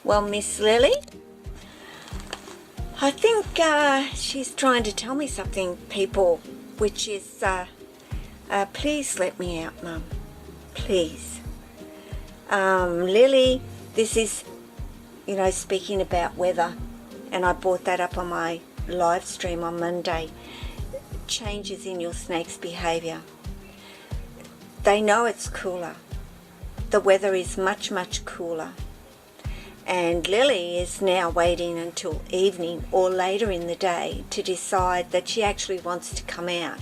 Well, Miss Lily, I think she's trying to tell me something, people, which is, please let me out, Mum. Please. Lily, this is, speaking about weather, and I brought that up on my live stream on Monday. Changes in your snake's behaviour. They know it's cooler. The weather is much, much cooler. And Lily is now waiting until evening or later in the day to decide that she actually wants to come out.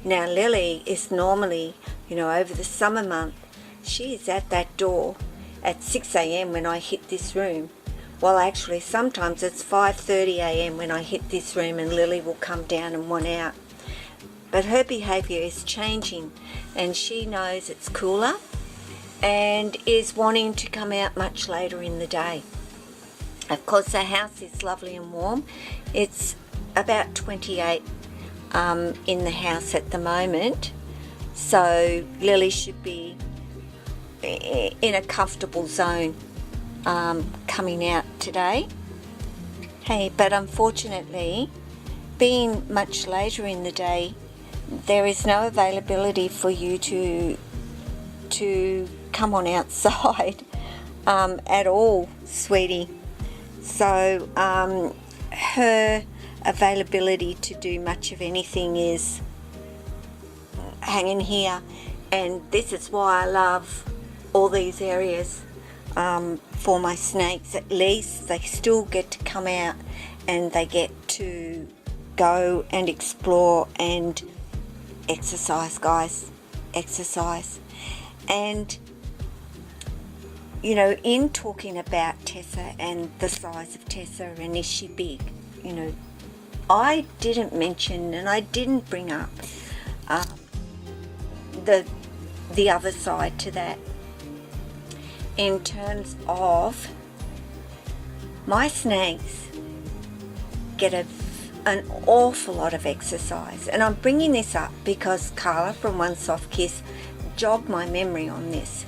Now Lily is normally, over the summer month, she is at that door at 6 a.m. when I hit this room. Well, actually sometimes it's 5:30 a.m. when I hit this room and Lily will come down and want out. But her behaviour is changing and she knows it's cooler and is wanting to come out much later in the day. Of course, the house is lovely and warm. It's about 28 in the house at the moment, so Lily should be in a comfortable zone coming out today. Hey, but unfortunately, being much later in the day, there is no availability for you to come on outside at all, sweetie. So her availability to do much of anything is hanging here, and this is why I love all these areas for my snakes. At least they still get to come out and they get to go and explore and exercise, guys. Exercise. And in talking about Tessa and the size of Tessa and is she big, I didn't mention and I didn't bring up the other side to that in terms of my snakes get an awful lot of exercise. And I'm bringing this up because Carla from One Soft Kiss jogged my memory on this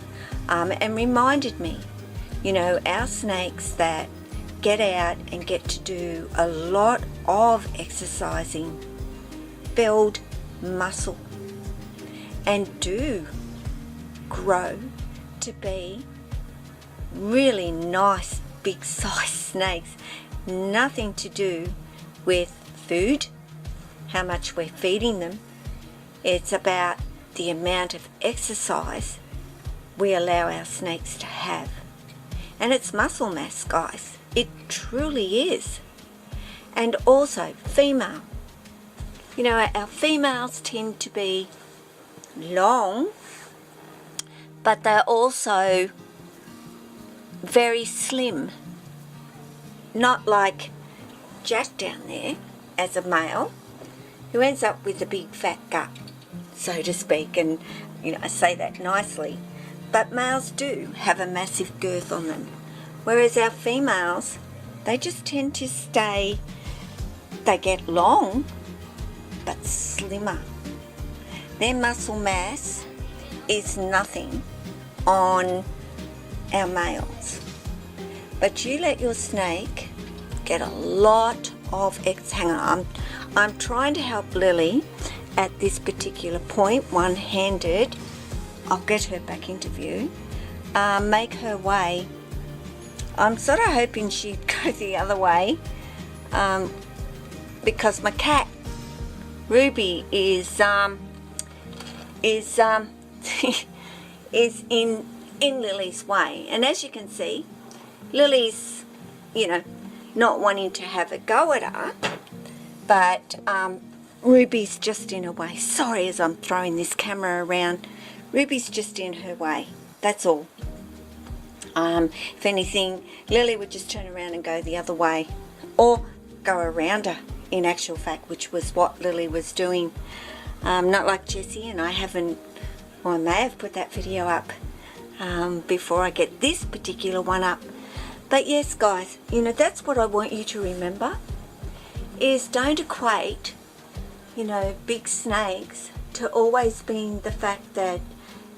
and reminded me, our snakes that get out and get to do a lot of exercising build muscle and do grow to be really nice big size snakes. Nothing to do with food, how much we're feeding them. It's about the amount of exercise we allow our snakes to have. And it's muscle mass, guys. It truly is. And also female. Our females tend to be long, but they're also very slim. Not like Jack down there as a male who ends up with a big fat gut, so to speak, and I say that nicely, but males do have a massive girth on them, whereas our females, they just tend to stay, they get long but slimmer. Their muscle mass is nothing on our males, but you let your snake get a lot of hang on, I'm trying to help Lily at this particular point, one-handed. I'll get her back into view, make her way. I'm sort of hoping she'd go the other way because my cat Ruby is is in Lily's way, and as you can see, Lily's not wanting to have a go at her, but Ruby's just in her way. Sorry, as I'm throwing this camera around, Ruby's just in her way, that's all. If anything, Lily would just turn around and go the other way, or go around her, in actual fact, which was what Lily was doing. Not like Jesse, and I haven't, or I may have put that video up before I get this particular one up. But yes, guys, that's what I want you to remember, is don't equate, big snakes to always being the fact that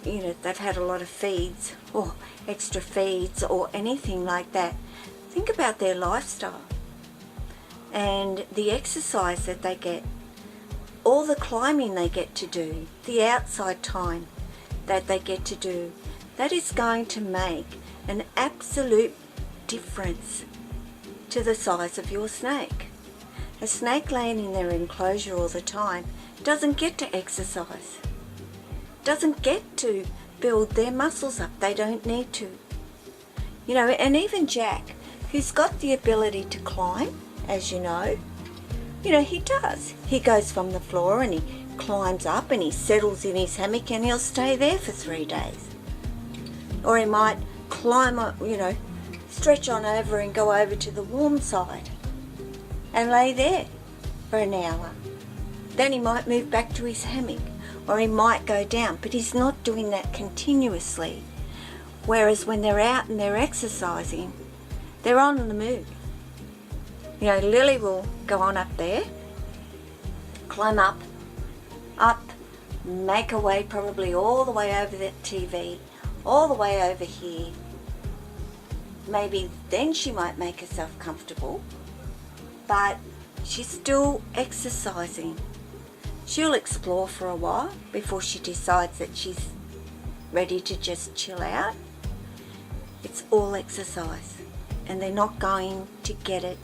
they've had a lot of feeds or extra feeds or anything like that. Think about their lifestyle and the exercise that they get, all the climbing they get to do, the outside time that they get to do. That is going to make an absolute difference to the size of your snake. A snake laying in their enclosure all the time doesn't get to exercise, doesn't get to build their muscles up. They don't need to. And even Jack, who's got the ability to climb, as you know, he does. He goes from the floor and he climbs up and he settles in his hammock and he'll stay there for 3 days. Or he might climb up, stretch on over and go over to the warm side and lay there for an hour. Then he might move back to his hammock, or he might go down, but he's not doing that continuously. Whereas when they're out and they're exercising, they're on the move. Lily will go on up there, climb up, make her way probably all the way over that TV, all the way over here. Maybe then she might make herself comfortable, but she's still exercising. She'll explore for a while before she decides that she's ready to just chill out. It's all exercise, and they're not going to get it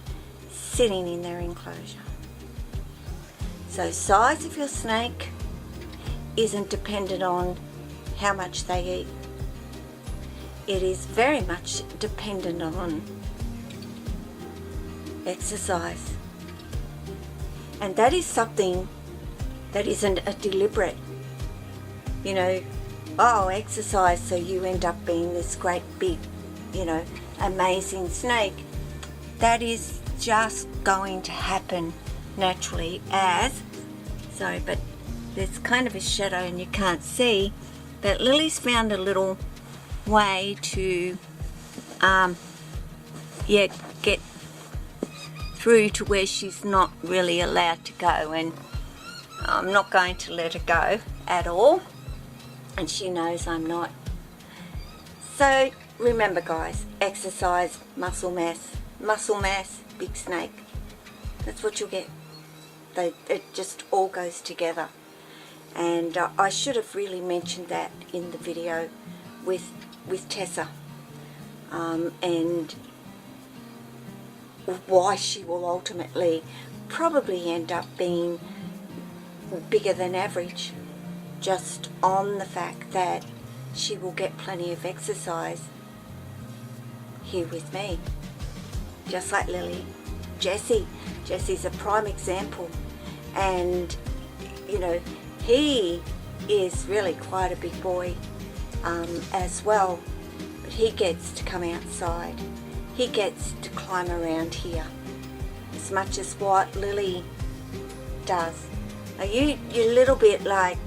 sitting in their enclosure. So size of your snake isn't dependent on how much they eat. It is very much dependent on exercise. And that is something that isn't a deliberate, exercise so you end up being this great big, amazing snake. That is just going to happen naturally but there's kind of a shadow and you can't see, but Lily's found a little way to get through to where she's not really allowed to go, and I'm not going to let her go at all, and she knows I'm not. So remember guys, exercise, muscle mass, big snake. That's what you'll get. It just all goes together. And I should have really mentioned that in the video with Tessa, and why she will ultimately probably end up being bigger than average, just on the fact that she will get plenty of exercise here with me, just like Lily. Jesse's a prime example, and he is really quite a big boy as well, but he gets to come outside, he gets to climb around here as much as what Lily does. You're a little bit like,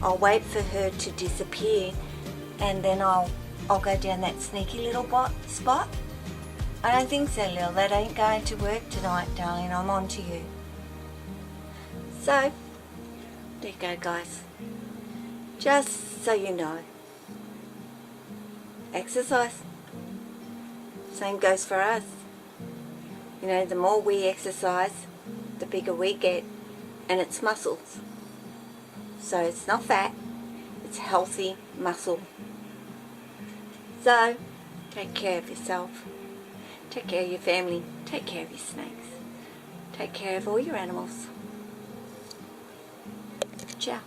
I'll wait for her to disappear and then I'll go down that sneaky little spot. I don't think so, Lil. That ain't going to work tonight, darling. I'm on to you. So, there you go, guys. Just so you know. Exercise. Same goes for us. The more we exercise, the bigger we get. And it's muscles. So it's not fat. It's healthy muscle. So, take care of yourself. Take care of your family. Take care of your snakes. Take care of all your animals. Ciao.